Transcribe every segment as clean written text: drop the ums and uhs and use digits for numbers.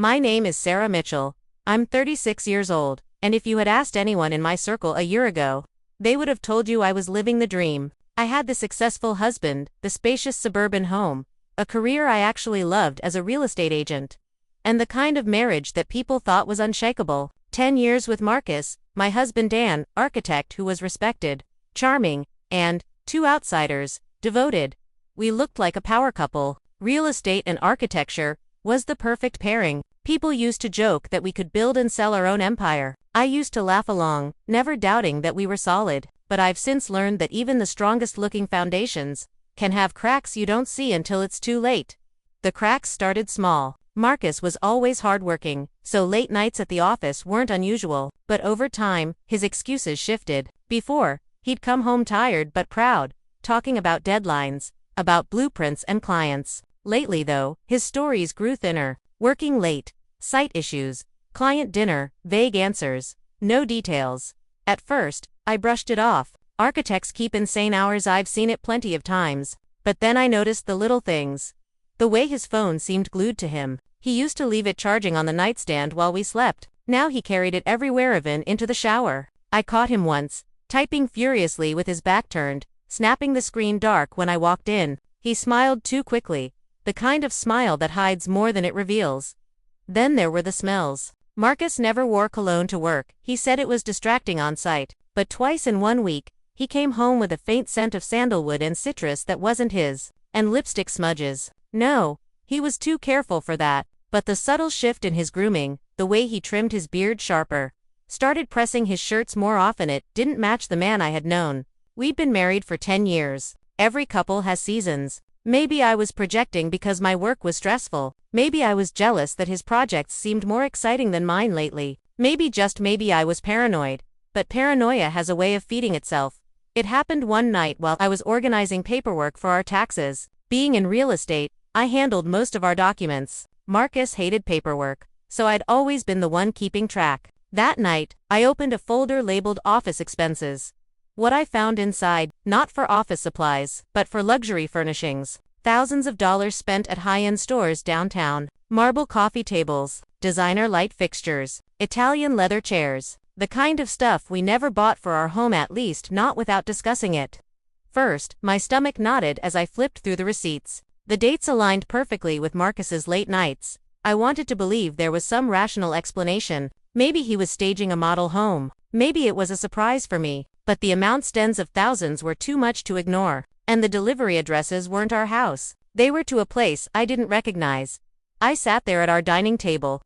My name is Sarah Mitchell. I'm 36 years old, and if you had asked anyone in my circle a year ago, they would have told you I was living the dream. I had the successful husband, the spacious suburban home, a career I actually loved as a real estate agent, and the kind of marriage that people thought was unshakable. 10 years with Marcus, my husband Dan, architect who was respected, charming, and, to outsiders, devoted. We looked like a power couple. Real estate and architecture was the perfect pairing. People used to joke that we could build and sell our own empire. I used to laugh along, never doubting that we were solid, but I've since learned that even the strongest-looking foundations can have cracks you don't see until it's too late. The cracks started small. Marcus was always hardworking, so late nights at the office weren't unusual, but over time, his excuses shifted. Before, he'd come home tired but proud, talking about deadlines, about blueprints and clients. Lately though, his stories grew thinner. Working late, site issues, client dinner, vague answers, no details. At first, I brushed it off. Architects keep insane hours, I've seen it plenty of times. But then I noticed the little things. The way his phone seemed glued to him. He used to leave it charging on the nightstand while we slept. Now he carried it everywhere, even into the shower. I caught him once, typing furiously with his back turned, snapping the screen dark when I walked in. He smiled too quickly, the kind of smile that hides more than it reveals. Then there were the smells. Marcus never wore cologne to work. He said it was distracting on site. But twice in 1 week, he came home with a faint scent of sandalwood and citrus that wasn't his, and lipstick smudges. No, he was too careful for that, but the subtle shift in his grooming, the way he trimmed his beard sharper, started pressing his shirts more often, it didn't match the man I had known. We'd been married for 10 years. Every couple has seasons. Maybe I was projecting because my work was stressful. Maybe I was jealous that his projects seemed more exciting than mine lately. Maybe, just maybe, I was paranoid. But paranoia has a way of feeding itself. It happened one night while I was organizing paperwork for our taxes. Being in real estate, I handled most of our documents. Marcus hated paperwork, so I'd always been the one keeping track. That night, I opened a folder labeled Office Expenses. What I found inside, not for office supplies, but for luxury furnishings. Thousands of dollars spent at high-end stores downtown. Marble coffee tables, designer light fixtures, Italian leather chairs. The kind of stuff we never bought for our home, at least not without discussing it. First, my stomach knotted as I flipped through the receipts. The dates aligned perfectly with Marcus's late nights. I wanted to believe there was some rational explanation. Maybe he was staging a model home. Maybe it was a surprise for me. But the amounts, tens of thousands, were too much to ignore. And the delivery addresses weren't our house. They were to a place I didn't recognize. I sat there at our dining table,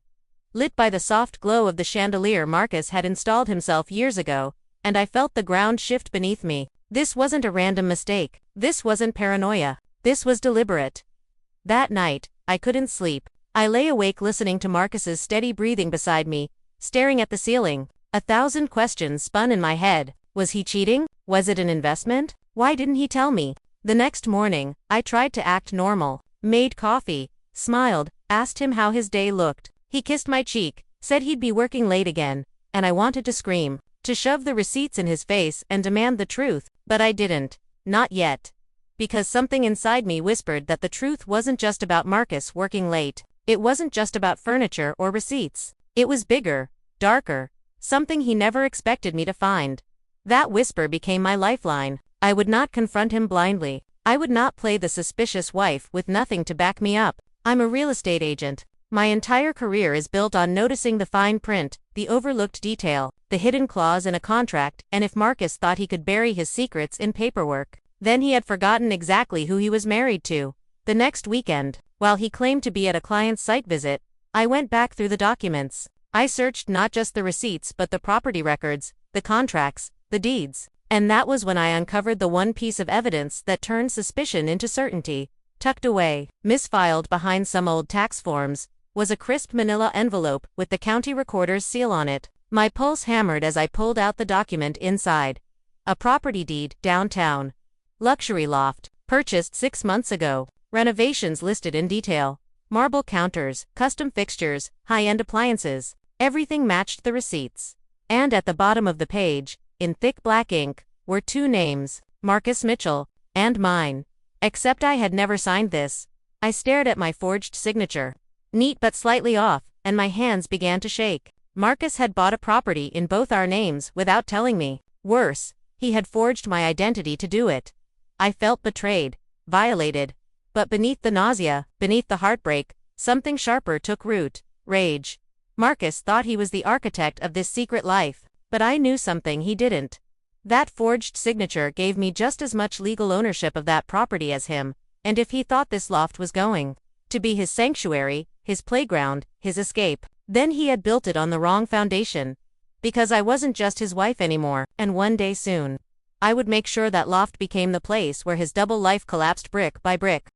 lit by the soft glow of the chandelier Marcus had installed himself years ago, and I felt the ground shift beneath me. This wasn't a random mistake. This wasn't paranoia. This was deliberate. That night, I couldn't sleep. I lay awake listening to Marcus's steady breathing beside me, staring at the ceiling. 1,000 questions spun in my head. Was he cheating? Was it an investment? Why didn't he tell me? The next morning, I tried to act normal. Made coffee, smiled, asked him how his day looked. He kissed my cheek, said he'd be working late again, and I wanted to scream, to shove the receipts in his face and demand the truth, but I didn't. Not yet. Because something inside me whispered that the truth wasn't just about Marcus working late. It wasn't just about furniture or receipts. It was bigger, darker, something he never expected me to find. That whisper became my lifeline. I would not confront him blindly. I would not play the suspicious wife with nothing to back me up. I'm a real estate agent. My entire career is built on noticing the fine print, the overlooked detail, the hidden clause in a contract, and if Marcus thought he could bury his secrets in paperwork, then he had forgotten exactly who he was married to. The next weekend, while he claimed to be at a client's site visit, I went back through the documents. I searched not just the receipts but the property records, the contracts, the deeds. And that was when I uncovered the one piece of evidence that turned suspicion into certainty. Tucked away, misfiled behind some old tax forms, was a crisp manila envelope with the county recorder's seal on it. My pulse hammered as I pulled out the document inside. A property deed, downtown. Luxury loft, purchased 6 months ago. Renovations listed in detail. Marble counters, custom fixtures, high-end appliances. Everything matched the receipts. And at the bottom of the page, in thick black ink, were 2 names, Marcus Mitchell, and mine. Except I had never signed this. I stared at my forged signature. Neat but slightly off, and my hands began to shake. Marcus had bought a property in both our names without telling me. Worse, he had forged my identity to do it. I felt betrayed, violated. But beneath the nausea, beneath the heartbreak, something sharper took root: rage. Marcus thought he was the architect of this secret life, but I knew something he didn't. That forged signature gave me just as much legal ownership of that property as him, and if he thought this loft was going to be his sanctuary, his playground, his escape, then he had built it on the wrong foundation. Because I wasn't just his wife anymore, and one day soon, I would make sure that loft became the place where his double life collapsed brick by brick.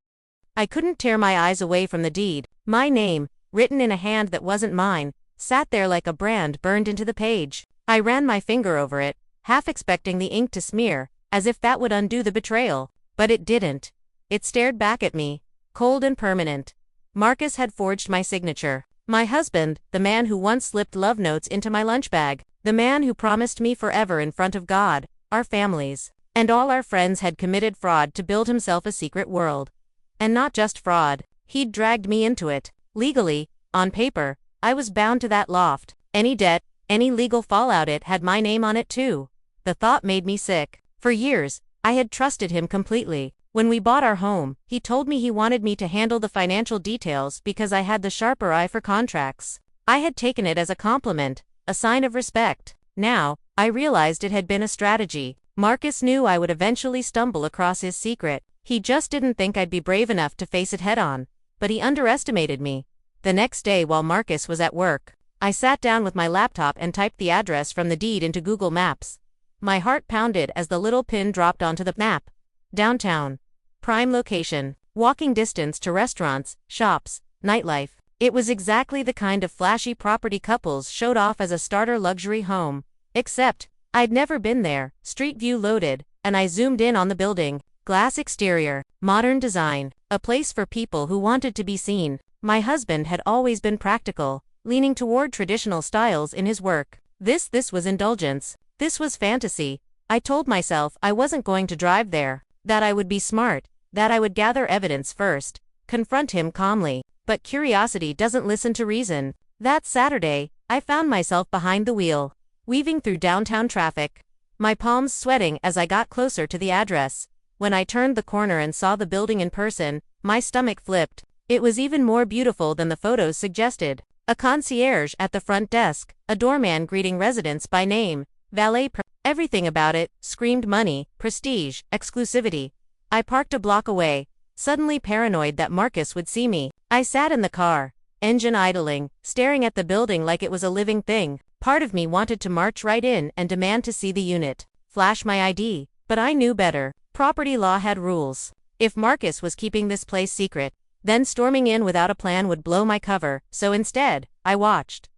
I couldn't tear my eyes away from the deed. My name, written in a hand that wasn't mine, sat there like a brand burned into the page. I ran my finger over it, half expecting the ink to smear, as if that would undo the betrayal. But it didn't. It stared back at me, cold and permanent. Marcus had forged my signature. My husband, the man who once slipped love notes into my lunch bag, the man who promised me forever in front of God, our families, and all our friends, had committed fraud to build himself a secret world. And not just fraud, he'd dragged me into it. Legally, on paper, I was bound to that loft. Any debt, any legal fallout, it had my name on it too. The thought made me sick. For years, I had trusted him completely. When we bought our home, he told me he wanted me to handle the financial details because I had the sharper eye for contracts. I had taken it as a compliment, a sign of respect. Now, I realized it had been a strategy. Marcus knew I would eventually stumble across his secret. He just didn't think I'd be brave enough to face it head on. But he underestimated me. The next day, while Marcus was at work, I sat down with my laptop and typed the address from the deed into Google Maps. My heart pounded as the little pin dropped onto the map. Downtown. Prime location. Walking distance to restaurants, shops, nightlife. It was exactly the kind of flashy property couples showed off as a starter luxury home. Except, I'd never been there. Street view loaded, and I zoomed in on the building. Glass exterior, modern design, a place for people who wanted to be seen. My husband had always been practical, leaning toward traditional styles in his work. This was indulgence. This was fantasy. I told myself I wasn't going to drive there, that I would be smart, that I would gather evidence first, confront him calmly. But curiosity doesn't listen to reason. That Saturday, I found myself behind the wheel, weaving through downtown traffic, my palms sweating as I got closer to the address. When I turned the corner and saw the building in person, my stomach flipped. It was even more beautiful than the photos suggested. A concierge at the front desk, a doorman greeting residents by name, everything about it screamed money, prestige, exclusivity. I parked a block away, suddenly paranoid that Marcus would see me. I sat in the car, engine idling, staring at the building like it was a living thing. Part of me wanted to march right in and demand to see the unit, flash my ID, but I knew better. Property law had rules. If Marcus was keeping this place secret, then storming in without a plan would blow my cover, so instead, I watched.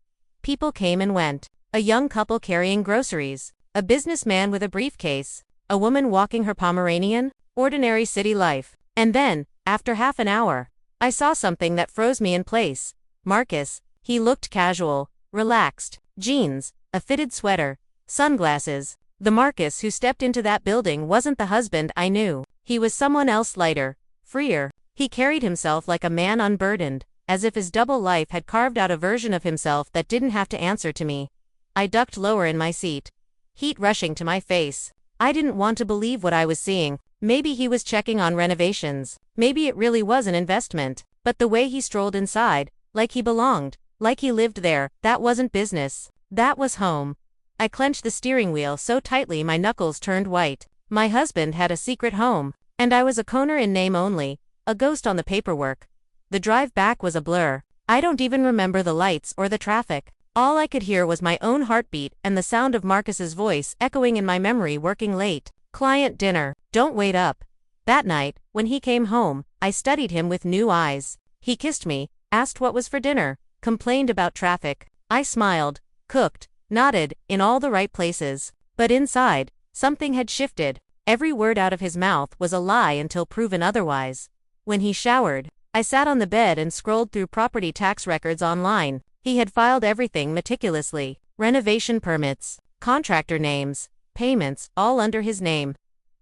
People came and went. A young couple carrying groceries, a businessman with a briefcase, a woman walking her Pomeranian, ordinary city life. And then, after half an hour, I saw something that froze me in place. Marcus, he looked casual, relaxed, jeans, a fitted sweater, sunglasses. The Marcus who stepped into that building wasn't the husband I knew. He was someone else, lighter, freer. He carried himself like a man unburdened, as if his double life had carved out a version of himself that didn't have to answer to me. I ducked lower in my seat, heat rushing to my face. I didn't want to believe what I was seeing. Maybe he was checking on renovations. Maybe it really was an investment. But the way he strolled inside, like he belonged, like he lived there, that wasn't business. That was home. I clenched the steering wheel so tightly my knuckles turned white. My husband had a secret home, and I was a Conner in name only, a ghost on the paperwork. The drive back was a blur. I don't even remember the lights or the traffic. All I could hear was my own heartbeat and the sound of Marcus's voice echoing in my memory. Working late. Client dinner. Don't wait up. That night, when he came home, I studied him with new eyes. He kissed me, asked what was for dinner, complained about traffic. I smiled, cooked, nodded, in all the right places. But inside, something had shifted. Every word out of his mouth was a lie until proven otherwise. When he showered, I sat on the bed and scrolled through property tax records online. He had filed everything meticulously. Renovation permits, contractor names, payments, all under his name.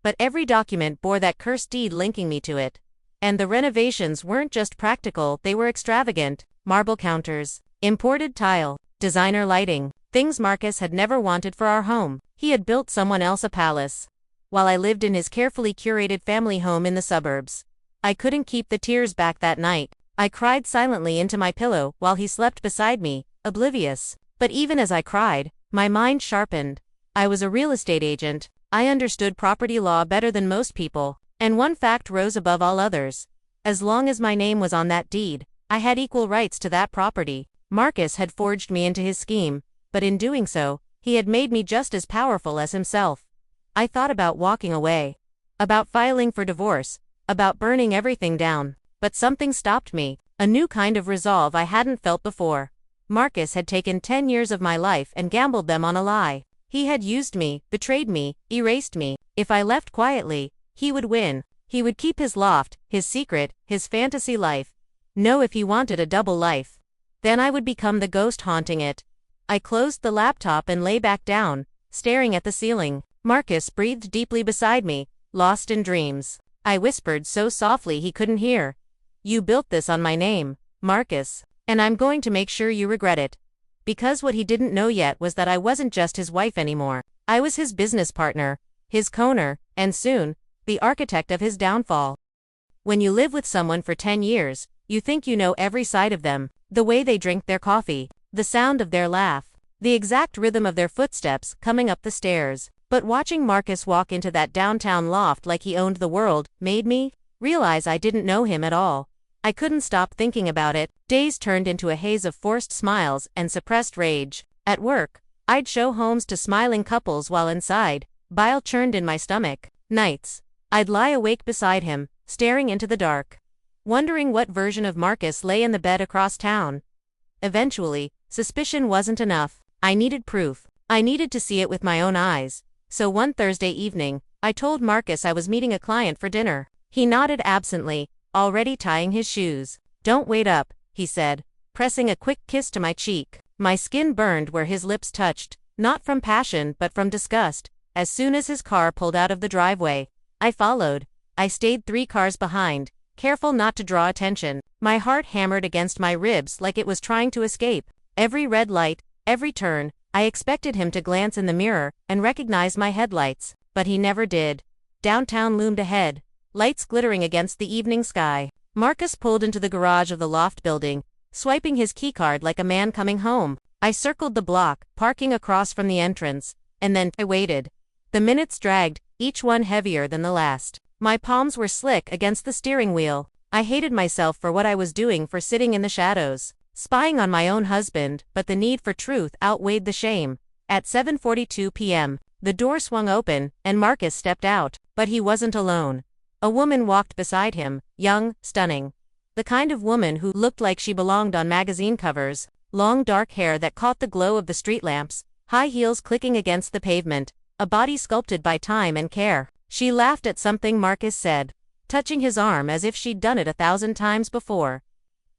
But every document bore that cursed deed linking me to it. And the renovations weren't just practical, they were extravagant. Marble counters, Imported tile, designer lighting, things Marcus had never wanted for our home. He had built someone else a palace, while I lived in his carefully curated family home in the suburbs. I couldn't keep the tears back that night. I cried silently into my pillow while he slept beside me, oblivious. But even as I cried, my mind sharpened. I was a real estate agent. I understood property law better than most people, and one fact rose above all others. As long as my name was on that deed, I had equal rights to that property. Marcus had forged me into his scheme, but in doing so, he had made me just as powerful as himself. I thought about walking away, about filing for divorce, about burning everything down, but something stopped me, a new kind of resolve I hadn't felt before. Marcus had taken 10 years of my life and gambled them on a lie. He had used me, betrayed me, erased me. If I left quietly, he would win. He would keep his loft, his secret, his fantasy life. No, if he wanted a double life, then I would become the ghost haunting it. I closed the laptop and lay back down, staring at the ceiling. Marcus breathed deeply beside me, lost in dreams. I whispered so softly he couldn't hear. "You built this on my name, Marcus, and I'm going to make sure you regret it." Because what he didn't know yet was that I wasn't just his wife anymore. I was his business partner, his co-owner, and soon, the architect of his downfall. When you live with someone for 10 years, you think you know every side of them, the way they drink their coffee, the sound of their laugh, the exact rhythm of their footsteps coming up the stairs. But watching Marcus walk into that downtown loft like he owned the world made me realize I didn't know him at all. I couldn't stop thinking about it. Days turned into a haze of forced smiles and suppressed rage. At work, I'd show homes to smiling couples while inside, bile churned in my stomach. Nights, I'd lie awake beside him, staring into the dark, wondering what version of Marcus lay in the bed across town. Eventually, suspicion wasn't enough. I needed proof. I needed to see it with my own eyes. So one Thursday evening, I told Marcus I was meeting a client for dinner. He nodded absently, already tying his shoes. "Don't wait up," he said, pressing a quick kiss to my cheek. My skin burned where his lips touched, not from passion but from disgust. As soon as his car pulled out of the driveway, I followed. I stayed 3 cars behind, careful not to draw attention. My heart hammered against my ribs like it was trying to escape. Every red light, every turn, I expected him to glance in the mirror and recognize my headlights, but he never did. Downtown loomed ahead, lights glittering against the evening sky. Marcus pulled into the garage of the loft building, swiping his keycard like a man coming home. I circled the block, parking across from the entrance, and then I waited. The minutes dragged, each one heavier than the last. My palms were slick against the steering wheel. I hated myself for what I was doing, for sitting in the shadows, spying on my own husband, but the need for truth outweighed the shame. At 7:42 p.m., the door swung open, and Marcus stepped out. But he wasn't alone. A woman walked beside him, young, stunning. The kind of woman who looked like she belonged on magazine covers. Long dark hair that caught the glow of the street lamps, high heels clicking against the pavement, a body sculpted by time and care. She laughed at something Marcus said, touching his arm as if she'd done it 1,000 times before.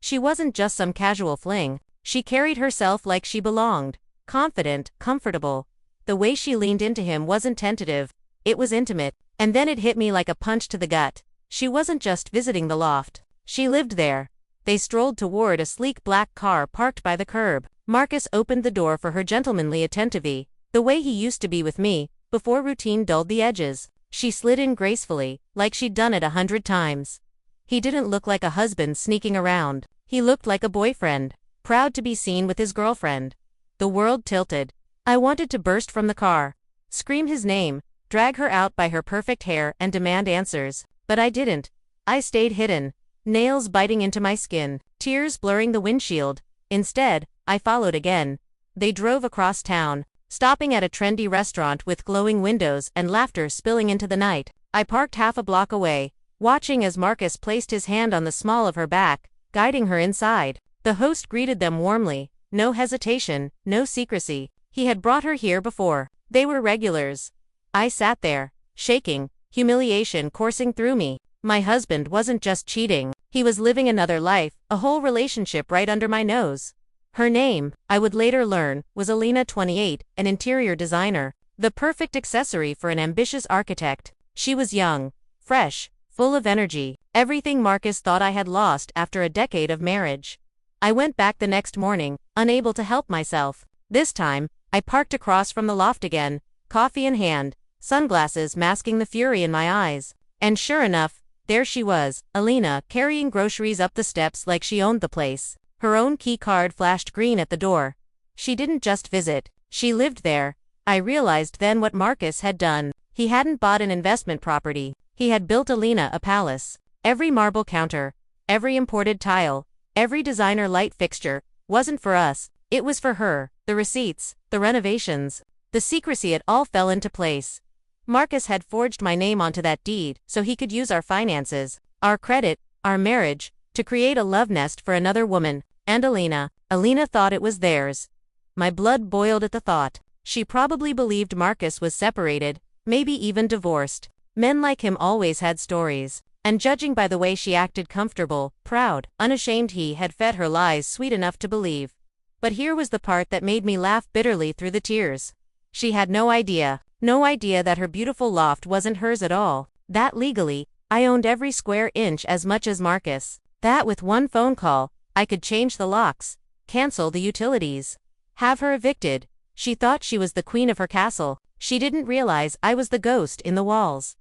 She wasn't just some casual fling. She carried herself like she belonged, confident, comfortable. The way she leaned into him wasn't tentative, it was intimate. And then it hit me like a punch to the gut. She wasn't just visiting the loft. She lived there. They strolled toward a sleek black car parked by the curb. Marcus opened the door for her gentlemanly attentively, the way he used to be with me, before routine dulled the edges. She slid in gracefully, like she'd done it 100 times. He didn't look like a husband sneaking around. He looked like a boyfriend, proud to be seen with his girlfriend. The world tilted. I wanted to burst from the car, scream his name, drag her out by her perfect hair and demand answers. But I didn't. I stayed hidden, nails biting into my skin, tears blurring the windshield. Instead, I followed again. They drove across town, stopping at a trendy restaurant with glowing windows and laughter spilling into the night. I parked half a block away, watching as Marcus placed his hand on the small of her back, guiding her inside. The host greeted them warmly, no hesitation, no secrecy. He had brought her here before. They were regulars. I sat there, shaking, humiliation coursing through me. My husband wasn't just cheating, he was living another life, a whole relationship right under my nose. Her name, I would later learn, was Alina, 28, an interior designer, the perfect accessory for an ambitious architect. She was young, fresh, full of energy, everything Marcus thought I had lost after a decade of marriage. I went back the next morning, unable to help myself. This time, I parked across from the loft again, coffee in hand, sunglasses masking the fury in my eyes. And sure enough, there she was, Alina, carrying groceries up the steps like she owned the place. Her own key card flashed green at the door. She didn't just visit, she lived there. I realized then what Marcus had done. He hadn't bought an investment property. He had built Alina a palace. Every marble counter, every imported tile, every designer light fixture, wasn't for us, it was for her. The receipts, the renovations, the secrecy, it all fell into place. Marcus had forged my name onto that deed so he could use our finances, our credit, our marriage, to create a love nest for another woman, and Alina. Alina thought it was theirs. My blood boiled at the thought. She probably believed Marcus was separated, maybe even divorced. Men like him always had stories. And judging by the way she acted comfortable, proud, unashamed, he had fed her lies sweet enough to believe. But here was the part that made me laugh bitterly through the tears. She had no idea that her beautiful loft wasn't hers at all. That legally, I owned every square inch as much as Marcus. That with one phone call, I could change the locks, cancel the utilities, have her evicted. She thought she was the queen of her castle. She didn't realize I was the ghost in the walls.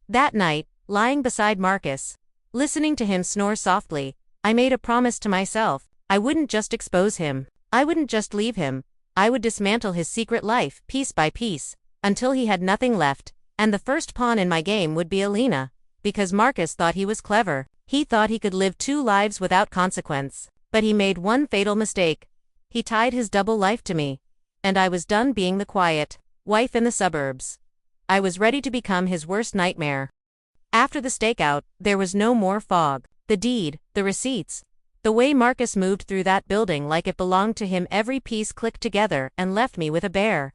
That night, lying beside Marcus, listening to him snore softly, I made a promise to myself. I wouldn't just expose him. I wouldn't just leave him. I would dismantle his secret life, piece by piece, until he had nothing left, and the first pawn in my game would be Alina. Because Marcus thought he was clever. He thought he could live 2 lives without consequence. But he made one fatal mistake. He tied his double life to me. And I was done being the quiet wife in the suburbs. I was ready to become his worst nightmare. After the stakeout, there was no more fog. The deed, the receipts, the way Marcus moved through that building like it belonged to him, every piece clicked together and left me with a bare,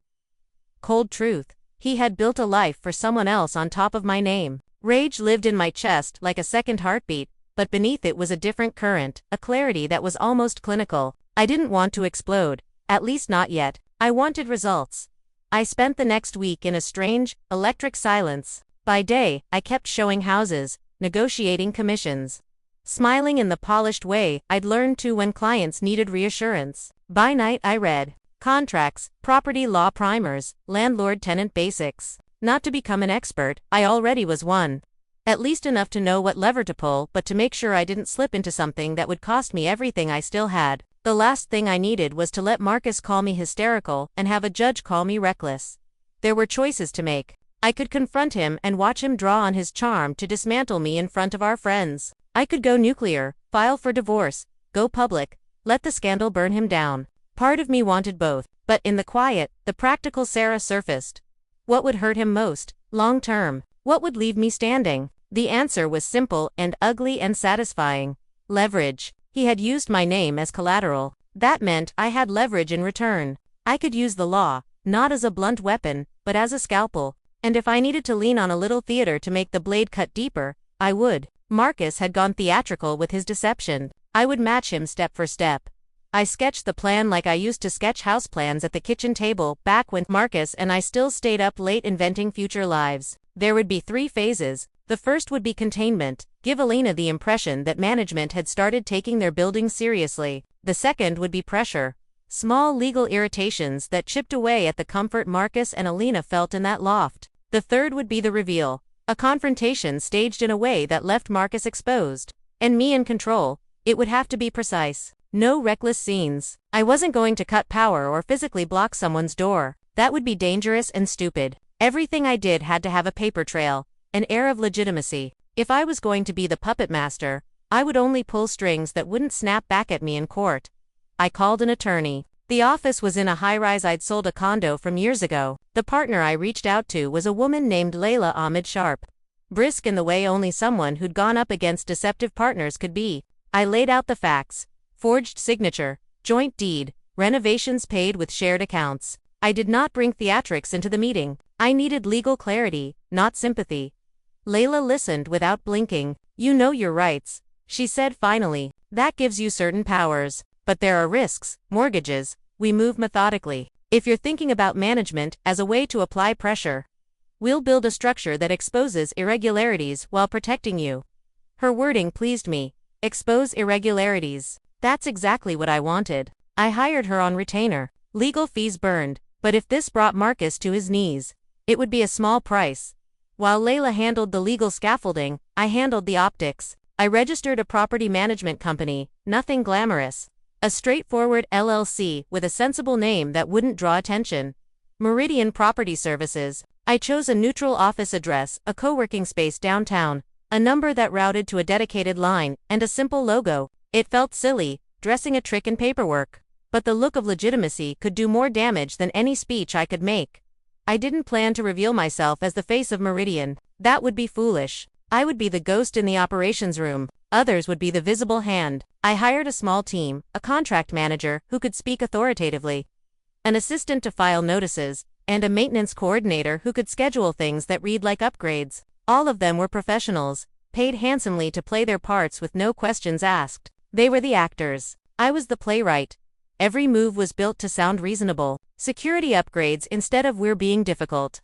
cold truth. He had built a life for someone else on top of my name. Rage lived in my chest like a second heartbeat, but beneath it was a different current, a clarity that was almost clinical. I didn't want to explode, at least not yet. I wanted results. I spent the next week in a strange, electric silence. By day, I kept showing houses, negotiating commissions, smiling in the polished way I'd learned to when clients needed reassurance. By night, I read contracts, property law primers, landlord-tenant basics. Not to become an expert, I already was one. At least enough to know what lever to pull, but to make sure I didn't slip into something that would cost me everything I still had. The last thing I needed was to let Marcus call me hysterical and have a judge call me reckless. There were choices to make. I could confront him and watch him draw on his charm to dismantle me in front of our friends. I could go nuclear, file for divorce, go public, let the scandal burn him down. Part of me wanted both, but in the quiet, the practical Sarah surfaced. What would hurt him most, long term? What would leave me standing? The answer was simple and ugly and satisfying. Leverage. He had used my name as collateral. That meant I had leverage in return. I could use the law, not as a blunt weapon, but as a scalpel. And if I needed to lean on a little theater to make the blade cut deeper, I would. Marcus had gone theatrical with his deception. I would match him step for step. I sketched the plan like I used to sketch house plans at the kitchen table back when Marcus and I still stayed up late inventing future lives. There would be 3 phases. The first would be containment, give Alina the impression that management had started taking their building seriously. The second would be pressure, small legal irritations that chipped away at the comfort Marcus and Alina felt in that loft. The third would be the reveal, a confrontation staged in a way that left Marcus exposed, and me in control. It would have to be precise. No reckless scenes. I wasn't going to cut power or physically block someone's door. That would be dangerous and stupid. Everything I did had to have a paper trail, an air of legitimacy. If I was going to be the puppet master, I would only pull strings that wouldn't snap back at me in court. I called an attorney. The office was in a high-rise I'd sold a condo from years ago. The partner I reached out to was a woman named Layla Ahmed Sharp. Brisk in the way only someone who'd gone up against deceptive partners could be. I laid out the facts. Forged signature, joint deed, renovations paid with shared accounts. I did not bring theatrics into the meeting. I needed legal clarity, not sympathy. Layla listened without blinking. You know your rights, she said finally. That gives you certain powers. But there are risks, mortgages. We move methodically. If you're thinking about management as a way to apply pressure, we'll build a structure that exposes irregularities while protecting you. Her wording pleased me. Expose irregularities. That's exactly what I wanted. I hired her on retainer. Legal fees burned, but if this brought Marcus to his knees, it would be a small price. While Layla handled the legal scaffolding, I handled the optics. I registered a property management company, nothing glamorous. A straightforward LLC with a sensible name that wouldn't draw attention. Meridian Property Services. I chose a neutral office address, a co-working space downtown, a number that routed to a dedicated line, and a simple logo. It felt silly, dressing a trick in paperwork. But the look of legitimacy could do more damage than any speech I could make. I didn't plan to reveal myself as the face of Meridian. That would be foolish. I would be the ghost in the operations room. Others would be the visible hand. I hired a small team, a contract manager who could speak authoritatively, an assistant to file notices, and a maintenance coordinator who could schedule things that read like upgrades. All of them were professionals, paid handsomely to play their parts with no questions asked. They were the actors. I was the playwright. Every move was built to sound reasonable. Security upgrades instead of we're being difficult.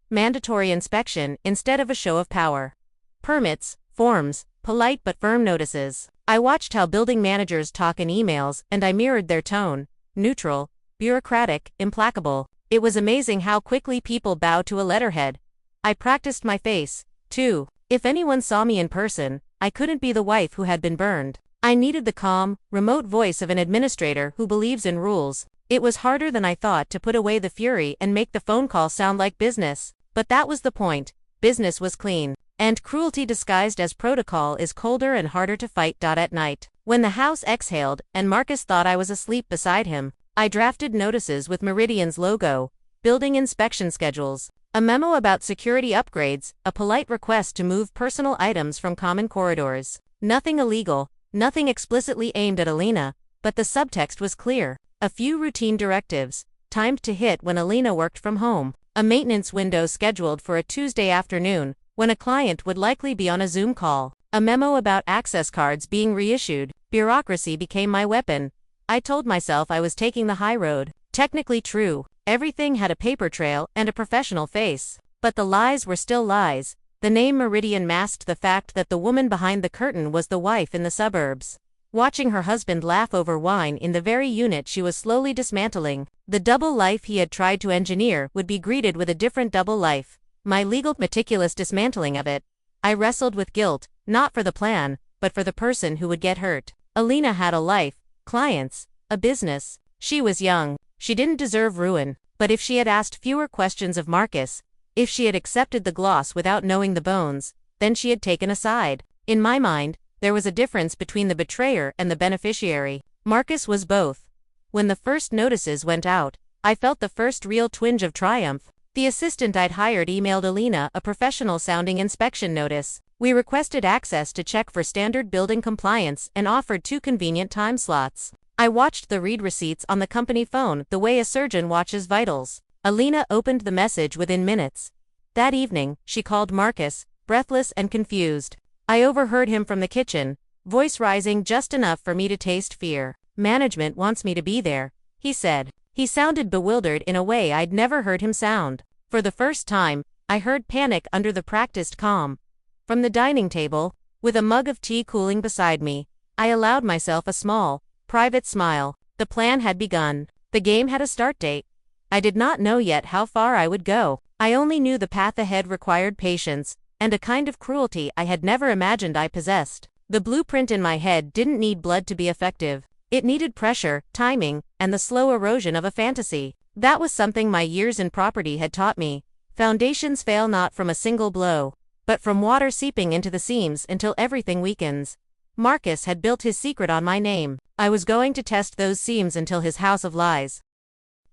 Mandatory inspection instead of a show of power. Permits, forms, polite but firm notices. I watched how building managers talk in emails, and I mirrored their tone. Neutral, bureaucratic, implacable. It was amazing how quickly people bow to a letterhead. I practiced my face, too. If anyone saw me in person, I couldn't be the wife who had been burned. I needed the calm, remote voice of an administrator who believes in rules. It was harder than I thought to put away the fury and make the phone call sound like business. But that was the point. Business was clean. And cruelty disguised as protocol is colder and harder to fight. At night, when the house exhaled and Marcus thought I was asleep beside him, I drafted notices with Meridian's logo, building inspection schedules, a memo about security upgrades, a polite request to move personal items from common corridors. Nothing illegal, nothing explicitly aimed at Alina, but the subtext was clear. A few routine directives, timed to hit when Alina worked from home. A maintenance window scheduled for a Tuesday afternoon, when a client would likely be on a Zoom call. A memo about access cards being reissued. Bureaucracy became my weapon. I told myself I was taking the high road. Technically true. Everything had a paper trail and a professional face. But the lies were still lies. The name Meridian masked the fact that the woman behind the curtain was the wife in the suburbs, watching her husband laugh over wine in the very unit she was slowly dismantling. The double life he had tried to engineer would be greeted with a different double life. My legal, meticulous dismantling of it. I wrestled with guilt, not for the plan, but for the person who would get hurt. Alina had a life, clients, a business. She was young. She didn't deserve ruin. But if she had asked fewer questions of Marcus, if she had accepted the gloss without knowing the bones, then she had taken a side. In my mind, there was a difference between the betrayer and the beneficiary. Marcus was both. When the first notices went out, I felt the first real twinge of triumph. The assistant I'd hired emailed Alina a professional-sounding inspection notice. We requested access to check for standard building compliance and offered 2 convenient time slots. I watched the read receipts on the company phone the way a surgeon watches vitals. Alina opened the message within minutes. That evening, she called Marcus, breathless and confused. I overheard him from the kitchen, voice rising just enough for me to taste fear. "Management wants me to be there," he said. He sounded bewildered in a way I'd never heard him sound. For the first time, I heard panic under the practiced calm. From the dining table, with a mug of tea cooling beside me, I allowed myself a small, private smile. The plan had begun. The game had a start date. I did not know yet how far I would go. I only knew the path ahead required patience, and a kind of cruelty I had never imagined I possessed. The blueprint in my head didn't need blood to be effective. It needed pressure, timing, and the slow erosion of a fantasy. That was something my years in property had taught me. Foundations fail not from a single blow, but from water seeping into the seams until everything weakens. Marcus had built his secret on my name. I was going to test those seams until his house of lies.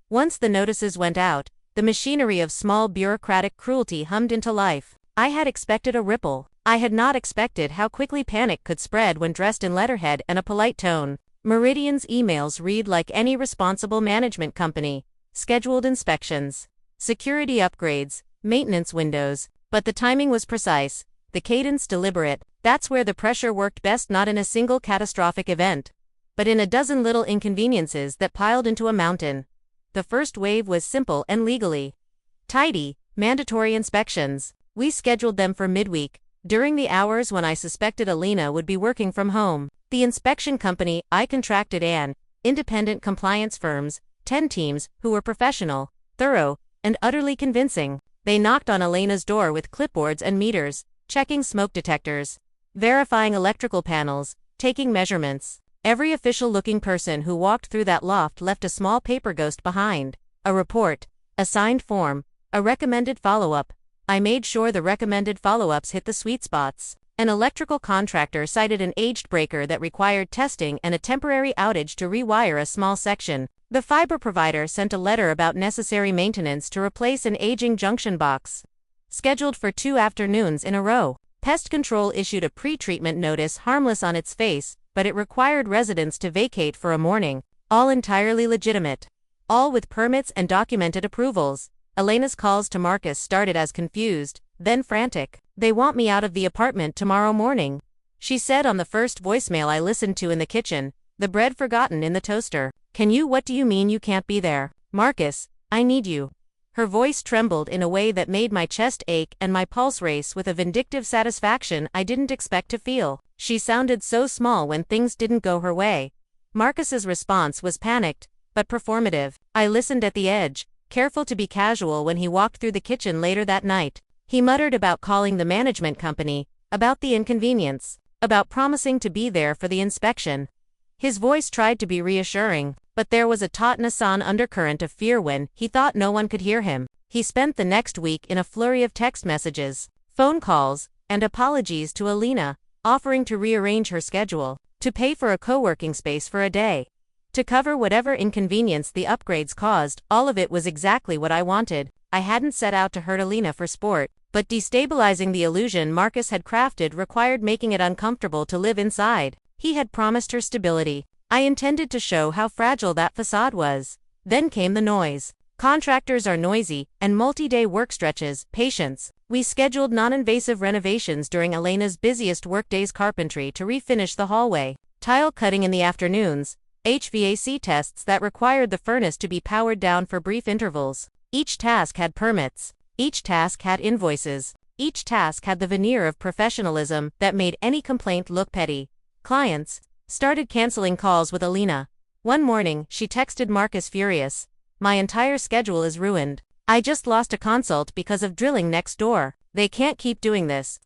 Once the notices went out, the machinery of small bureaucratic cruelty hummed into life. I had expected a ripple. I had not expected how quickly panic could spread when dressed in letterhead and a polite tone. Meridian's emails read like any responsible management company. Scheduled inspections, security upgrades, maintenance windows, but the timing was precise, the cadence deliberate. That's where the pressure worked best, not in a single catastrophic event, but in a dozen little inconveniences that piled into a mountain. The first wave was simple and legally tidy: mandatory inspections. We scheduled them for midweek, during the hours when I suspected Alina would be working from home. The inspection company I contracted an independent compliance firms, 10 teams, who were professional, thorough, and utterly convincing. They knocked on Elena's door with clipboards and meters, checking smoke detectors, verifying electrical panels, taking measurements. Every official-looking person who walked through that loft left a small paper ghost behind. A report, a signed form, a recommended follow-up. I made sure the recommended follow-ups hit the sweet spots. An electrical contractor cited an aged breaker that required testing and a temporary outage to rewire a small section. The fiber provider sent a letter about necessary maintenance to replace an aging junction box, scheduled for 2 afternoons in a row. Pest control issued a pre-treatment notice harmless on its face, but it required residents to vacate for a morning. All entirely legitimate. All with permits and documented approvals. Elena's calls to Marcus started as confused, then frantic. "They want me out of the apartment tomorrow morning," she said on the first voicemail I listened to in the kitchen, the bread forgotten in the toaster. What do you mean you can't be there? Marcus, I need you." Her voice trembled in a way that made my chest ache and my pulse race with a vindictive satisfaction I didn't expect to feel. She sounded so small when things didn't go her way. Marcus's response was panicked, but performative. I listened at the edge, careful to be casual when he walked through the kitchen later that night. He muttered about calling the management company, about the inconvenience, about promising to be there for the inspection. His voice tried to be reassuring, but there was a taut-nasan undercurrent of fear when he thought no one could hear him. He spent the next week in a flurry of text messages, phone calls, and apologies to Elena, offering to rearrange her schedule, to pay for a co-working space for a day, to cover whatever inconvenience the upgrades caused. All of it was exactly what I wanted. I hadn't set out to hurt Elena for sport, but destabilizing the illusion Marcus had crafted required making it uncomfortable to live inside. He had promised her stability. I intended to show how fragile that facade was. Then came the noise. Contractors are noisy, and multi-day work stretches, patience. We scheduled non-invasive renovations during Elena's busiest workdays, carpentry to refinish the hallway, tile cutting in the afternoons, HVAC tests that required the furnace to be powered down for brief intervals. Each task had permits. Each task had invoices. Each task had the veneer of professionalism that made any complaint look petty. Clients started canceling calls with Elena. One morning, she texted Marcus furious. "My entire schedule is ruined. I just lost a consult because of drilling next door. They can't keep doing this."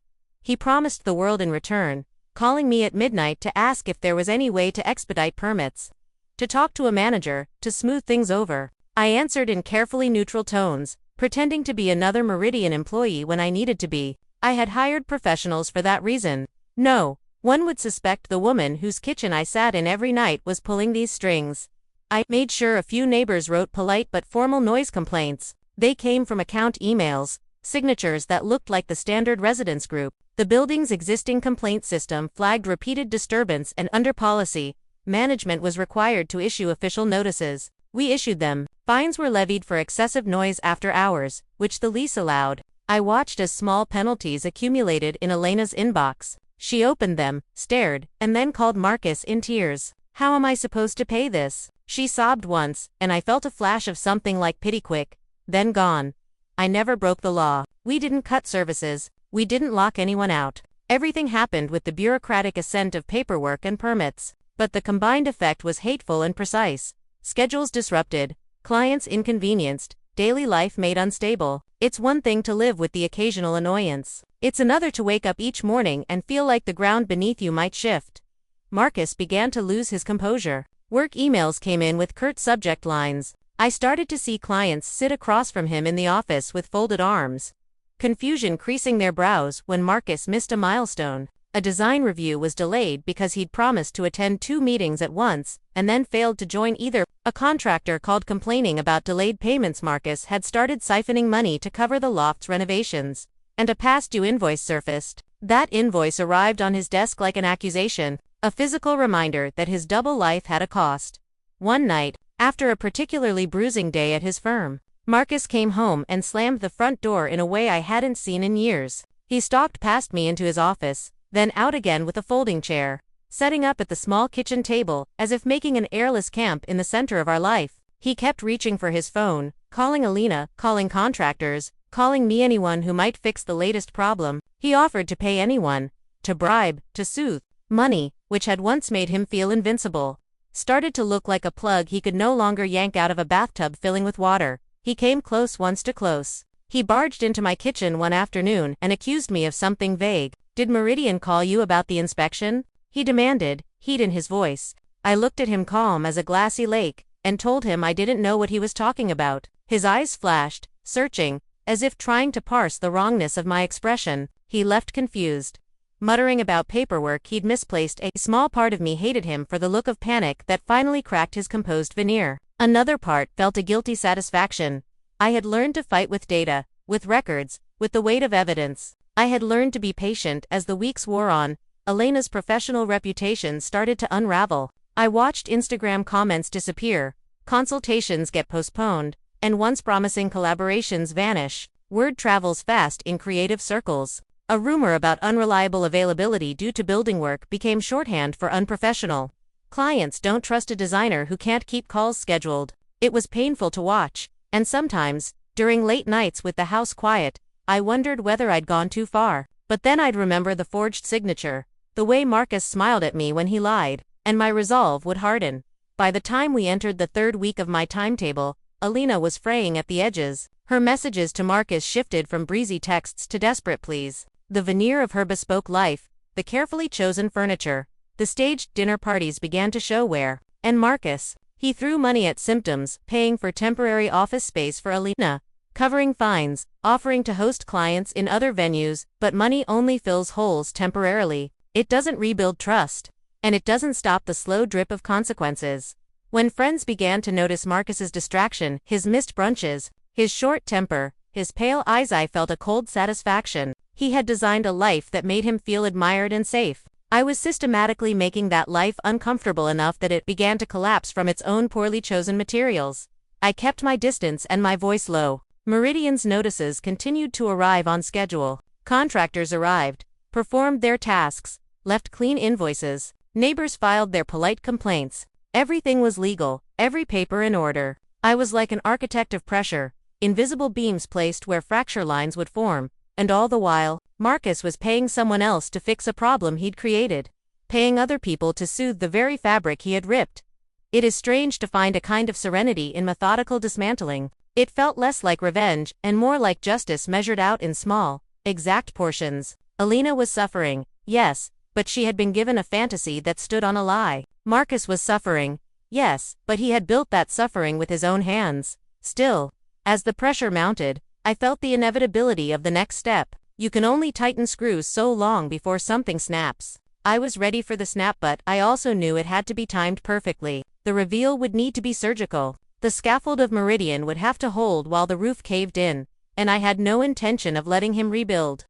He promised the world in return, calling me at midnight to ask if there was any way to expedite permits, to talk to a manager, to smooth things over. I answered in carefully neutral tones, pretending to be another Meridian employee when I needed to be. I had hired professionals for that reason. No one would suspect the woman whose kitchen I sat in every night was pulling these strings. I made sure a few neighbors wrote polite but formal noise complaints. They came from account emails, signatures that looked like the standard residence group. The building's existing complaint system flagged repeated disturbance, and under policy, management was required to issue official notices. We issued them. Fines were levied for excessive noise after hours, which the lease allowed. I watched as small penalties accumulated in Elena's inbox. She opened them, stared, and then called Marcus in tears. "How am I supposed to pay this?" She sobbed once, and I felt a flash of something like pity, quick, then gone. I never broke the law. We didn't cut services. We didn't lock anyone out. Everything happened with the bureaucratic assent of paperwork and permits. But the combined effect was hateful and precise. Schedules disrupted, clients inconvenienced, daily life made unstable. It's one thing to live with the occasional annoyance. It's another to wake up each morning and feel like the ground beneath you might shift. Marcus began to lose his composure. Work emails came in with curt subject lines. I started to see clients sit across from him in the office with folded arms, confusion creasing their brows when Marcus missed a milestone. A design review was delayed because he'd promised to attend 2 meetings at once, and then failed to join either. A contractor called complaining about delayed payments. Marcus had started siphoning money to cover the loft's renovations, and a past due invoice surfaced. That invoice arrived on his desk like an accusation, a physical reminder that his double life had a cost. One night, after a particularly bruising day at his firm, Marcus came home and slammed the front door in a way I hadn't seen in years. He stalked past me into his office, then out again with a folding chair, setting up at the small kitchen table, as if making an airless camp in the center of our life. He kept reaching for his phone, calling Elena, calling contractors, calling me, anyone who might fix the latest problem. He offered to pay anyone, to bribe, to soothe. Money, which had once made him feel invincible, started to look like a plug he could no longer yank out of a bathtub filling with water. He came close once too close. He barged into my kitchen one afternoon and accused me of something vague. "Did Meridian call you about the inspection?" he demanded, heat in his voice. I looked at him calm as a glassy lake, and told him I didn't know what he was talking about. His eyes flashed, searching, as if trying to parse the wrongness of my expression. He left confused, muttering about paperwork he'd misplaced. A small part of me hated him for the look of panic that finally cracked his composed veneer. Another part felt a guilty satisfaction. I had learned to fight with data, with records, with the weight of evidence. I had learned to be patient as the weeks wore on. Elena's professional reputation started to unravel. I watched Instagram comments disappear, consultations get postponed, and once promising collaborations vanish. Word travels fast in creative circles. A rumor about unreliable availability due to building work became shorthand for unprofessional. Clients don't trust a designer who can't keep calls scheduled. It was painful to watch, and sometimes, during late nights with the house quiet, I wondered whether I'd gone too far. But then I'd remember the forged signature, the way Marcus smiled at me when he lied, and my resolve would harden. By the time we entered the third week of my timetable, Elena was fraying at the edges. Her messages to Marcus shifted from breezy texts to desperate pleas. The veneer of her bespoke life, the carefully chosen furniture, the staged dinner parties began to show wear. And Marcus, he threw money at symptoms, paying for temporary office space for Elena, covering fines, offering to host clients in other venues, but money only fills holes temporarily. It doesn't rebuild trust. And it doesn't stop the slow drip of consequences. When friends began to notice Marcus's distraction, his missed brunches, his short temper, his pale eyes, I felt a cold satisfaction. He had designed a life that made him feel admired and safe. I was systematically making that life uncomfortable enough that it began to collapse from its own poorly chosen materials. I kept my distance and my voice low. Meridian's notices continued to arrive on schedule. Contractors arrived, performed their tasks, left clean invoices. Neighbors filed their polite complaints. Everything was legal, every paper in order. I was like an architect of pressure, invisible beams placed where fracture lines would form, and all the while, Marcus was paying someone else to fix a problem he'd created, paying other people to soothe the very fabric he had ripped. It is strange to find a kind of serenity in methodical dismantling. It felt less like revenge and more like justice measured out in small, exact portions. Elena was suffering, yes, but she had been given a fantasy that stood on a lie. Marcus was suffering, yes, but he had built that suffering with his own hands. Still, as the pressure mounted, I felt the inevitability of the next step. You can only tighten screws so long before something snaps. I was ready for the snap, but I also knew it had to be timed perfectly. The reveal would need to be surgical. The scaffold of Meridian would have to hold while the roof caved in, and I had no intention of letting him rebuild.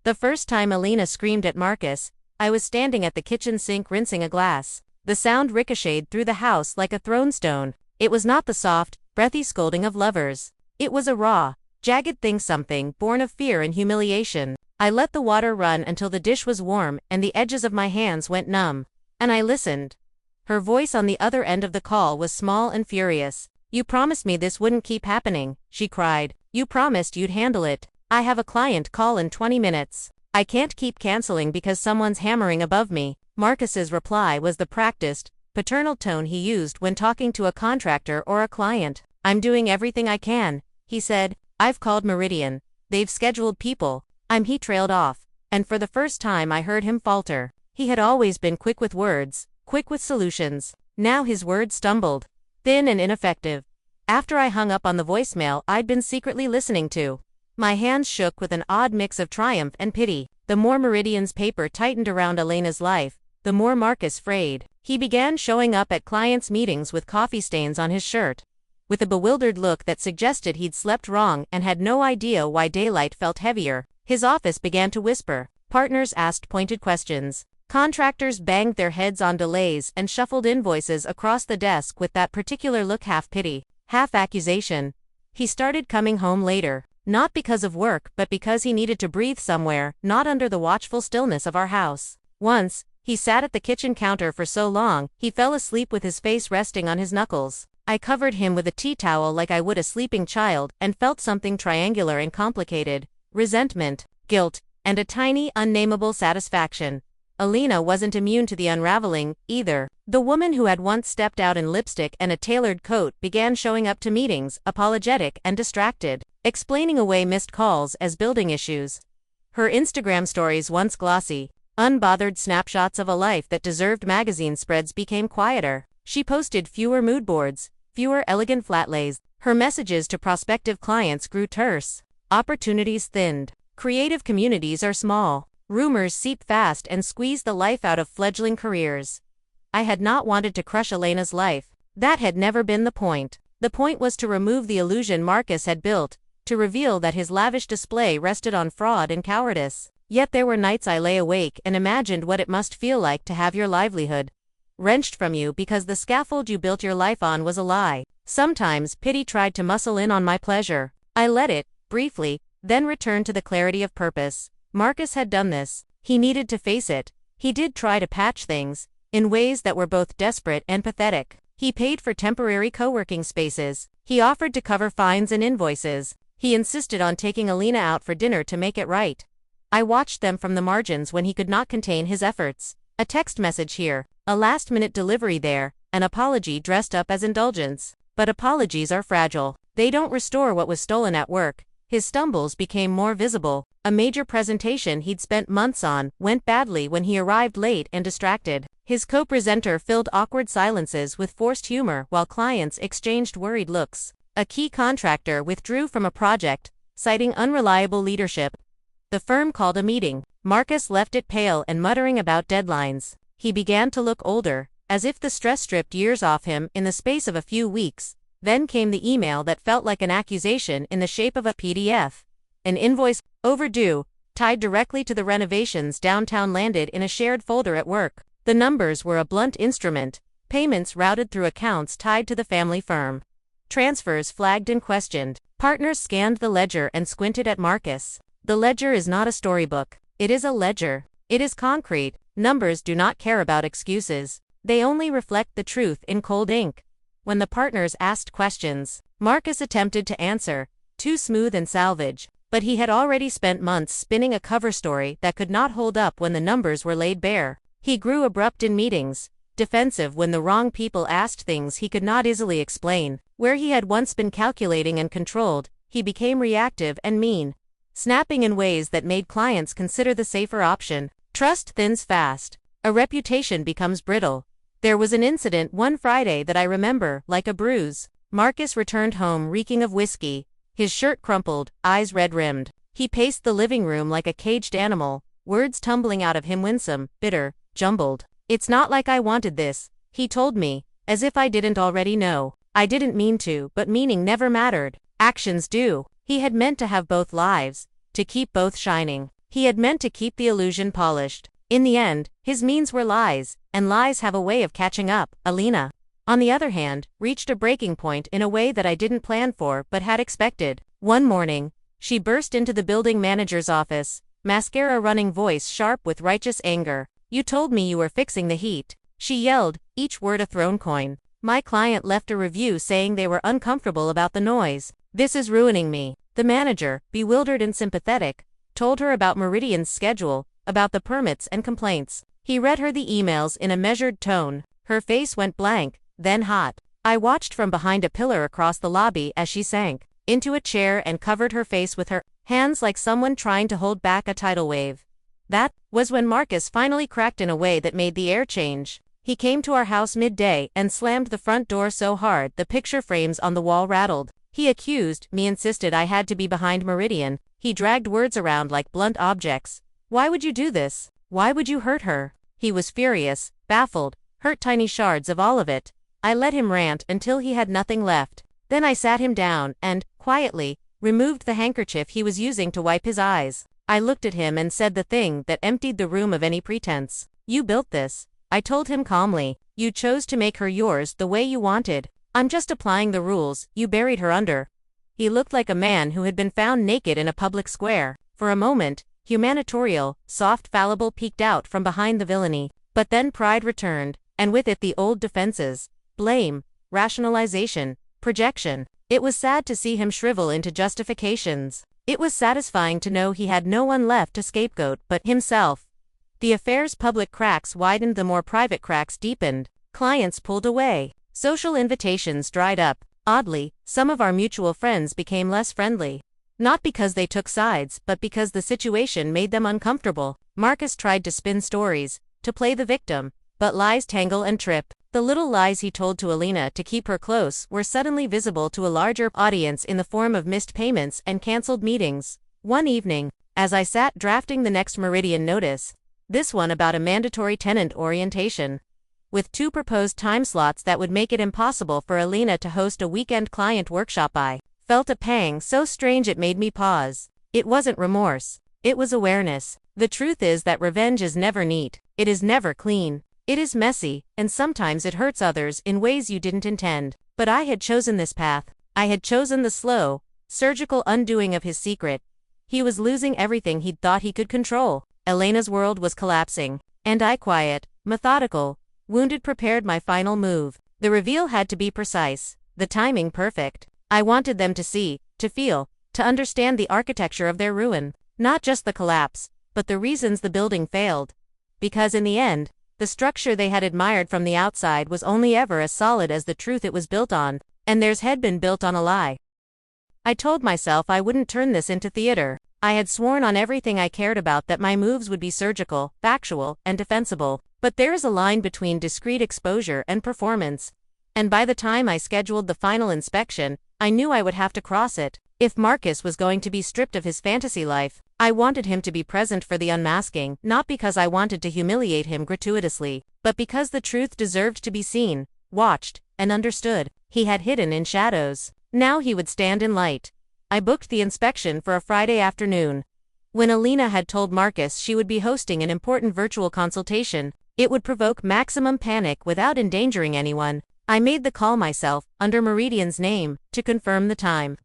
The first time Elena screamed at Marcus, I was standing at the kitchen sink rinsing a glass. The sound ricocheted through the house like a thrown stone. It was not the soft, breathy scolding of lovers. It was a raw, jagged thing, something born of fear and humiliation. I let the water run until the dish was warm and the edges of my hands went numb. And I listened. Her voice on the other end of the call was small and furious. "You promised me this wouldn't keep happening," she cried. "You promised you'd handle it. I have a client call in 20 minutes. I can't keep canceling because someone's hammering above me." Marcus's reply was the practiced, paternal tone he used when talking to a contractor or a client. "I'm doing everything I can," he said. "I've called Meridian. They've scheduled people." He trailed off, and for the first time I heard him falter. He had always been quick with words, quick with solutions. Now his words stumbled, thin and ineffective. After I hung up on the voicemail I'd been secretly listening to, my hands shook with an odd mix of triumph and pity. The more Meridian's paper tightened around Elena's life, the more Marcus frayed. He began showing up at clients' meetings with coffee stains on his shirt, with a bewildered look that suggested he'd slept wrong and had no idea why daylight felt heavier. His office began to whisper. Partners asked pointed questions. Contractors banged their heads on delays and shuffled invoices across the desk with that particular look, half pity, half accusation. He started coming home later, not because of work but because he needed to breathe somewhere, not under the watchful stillness of our house. Once, he sat at the kitchen counter for so long, he fell asleep with his face resting on his knuckles. I covered him with a tea towel like I would a sleeping child and felt something triangular and complicated. Resentment, guilt, and a tiny, unnameable satisfaction. Alina wasn't immune to the unraveling, either. The woman who had once stepped out in lipstick and a tailored coat began showing up to meetings, apologetic and distracted, explaining away missed calls as building issues. Her Instagram stories, once glossy, unbothered snapshots of a life that deserved magazine spreads, became quieter. She posted fewer mood boards, fewer elegant flat lays. Her messages to prospective clients grew terse. Opportunities thinned. Creative communities are small. Rumors seep fast and squeeze the life out of fledgling careers. I had not wanted to crush Elena's life. That had never been the point. The point was to remove the illusion Marcus had built, to reveal that his lavish display rested on fraud and cowardice. Yet there were nights I lay awake and imagined what it must feel like to have your livelihood wrenched from you because the scaffold you built your life on was a lie. Sometimes pity tried to muscle in on my pleasure. I let it, briefly, then returned to the clarity of purpose. Marcus had done this. He needed to face it. He did try to patch things, in ways that were both desperate and pathetic. He paid for temporary co-working spaces. He offered to cover fines and invoices. He insisted on taking Alina out for dinner to make it right. I watched them from the margins when he could not contain his efforts. A text message here, a last-minute delivery there, an apology dressed up as indulgence. But apologies are fragile. They don't restore what was stolen at work. His stumbles became more visible. A major presentation he'd spent months on went badly when he arrived late and distracted. His co-presenter filled awkward silences with forced humor while clients exchanged worried looks. A key contractor withdrew from a project, citing unreliable leadership. The firm called a meeting. Marcus left it pale and muttering about deadlines. He began to look older, as if the stress stripped years off him in the space of a few weeks. Then came the email that felt like an accusation in the shape of a PDF. An invoice, overdue, tied directly to the renovations downtown, landed in a shared folder at work. The numbers were a blunt instrument, payments routed through accounts tied to the family firm. Transfers flagged and questioned. Partners scanned the ledger and squinted at Marcus. The ledger is not a storybook. It is a ledger. It is concrete. Numbers do not care about excuses. They only reflect the truth in cold ink. When the partners asked questions, Marcus attempted to answer, too smooth and salvage, but he had already spent months spinning a cover story that could not hold up when the numbers were laid bare. He grew abrupt in meetings, defensive when the wrong people asked things he could not easily explain. Where he had once been calculating and controlled, he became reactive and mean, snapping in ways that made clients consider the safer option. Trust thins fast. A reputation becomes brittle. There was an incident one Friday that I remember like a bruise. Marcus returned home reeking of whiskey, his shirt crumpled, eyes red-rimmed. He paced the living room like a caged animal, words tumbling out of him winsome, bitter, jumbled. "It's not like I wanted this," he told me, as if I didn't already know. I didn't mean to, but meaning never mattered. Actions do. He had meant to have both lives, to keep both shining. He had meant to keep the illusion polished. In the end, his means were lies, and lies have a way of catching up. Alina, on the other hand, reached a breaking point in a way that I didn't plan for but had expected. One morning, she burst into the building manager's office, mascara running, voice sharp with righteous anger. "You told me you were fixing the heat," she yelled, each word a thrown coin. "My client left a review saying they were uncomfortable about the noise. This is ruining me." The manager, bewildered and sympathetic, told her about Meridian's schedule, about the permits and complaints. He read her the emails in a measured tone. Her face went blank, then hot. I watched from behind a pillar across the lobby as she sank into a chair and covered her face with her hands like someone trying to hold back a tidal wave. That was when Marcus finally cracked in a way that made the air change. He came to our house midday and slammed the front door so hard the picture frames on the wall rattled. He accused me, insisted I had to be behind Meridian. He dragged words around like blunt objects. "Why would you do this? Why would you hurt her?" He was furious, baffled, hurt, tiny shards of all of it. I let him rant until he had nothing left. Then I sat him down and, quietly, removed the handkerchief he was using to wipe his eyes. I looked at him and said the thing that emptied the room of any pretense. "You built this," I told him calmly. "You chose to make her yours the way you wanted. I'm just applying the rules you buried her under." He looked like a man who had been found naked in a public square. For a moment, humanitarian, soft, fallible peeked out from behind the villainy. But then pride returned, and with it the old defenses: blame, rationalization, projection. It was sad to see him shrivel into justifications. It was satisfying to know he had no one left to scapegoat but himself. The affair's public cracks widened, the more private cracks deepened. Clients pulled away. Social invitations dried up. Oddly, some of our mutual friends became less friendly. Not because they took sides, but because the situation made them uncomfortable. Marcus tried to spin stories, to play the victim, but lies tangle and trip. The little lies he told to Alina to keep her close were suddenly visible to a larger audience in the form of missed payments and cancelled meetings. One evening, as I sat drafting the next Meridian notice, this one about a mandatory tenant orientation, with 2 proposed time slots that would make it impossible for Alina to host a weekend client workshop, I felt a pang so strange it made me pause. It wasn't remorse. It was awareness. The truth is that revenge is never neat. It is never clean. It is messy, and sometimes it hurts others in ways you didn't intend. But I had chosen this path. I had chosen the slow, surgical undoing of his secret. He was losing everything he'd thought he could control. Elena's world was collapsing. And I, quiet, methodical, wounded, prepared my final move. The reveal had to be precise, the timing perfect. I wanted them to see, to feel, to understand the architecture of their ruin. Not just the collapse, but the reasons the building failed. Because in the end, the structure they had admired from the outside was only ever as solid as the truth it was built on, and theirs had been built on a lie. I told myself I wouldn't turn this into theater. I had sworn on everything I cared about that my moves would be surgical, factual, and defensible. But there is a line between discreet exposure and performance. And by the time I scheduled the final inspection, I knew I would have to cross it. If Marcus was going to be stripped of his fantasy life, I wanted him to be present for the unmasking, not because I wanted to humiliate him gratuitously, but because the truth deserved to be seen, watched, and understood. He had hidden in shadows. Now he would stand in light. I booked the inspection for a Friday afternoon. When Alina had told Marcus she would be hosting an important virtual consultation, it would provoke maximum panic without endangering anyone, I made the call myself, under Meridian's name, to confirm the time.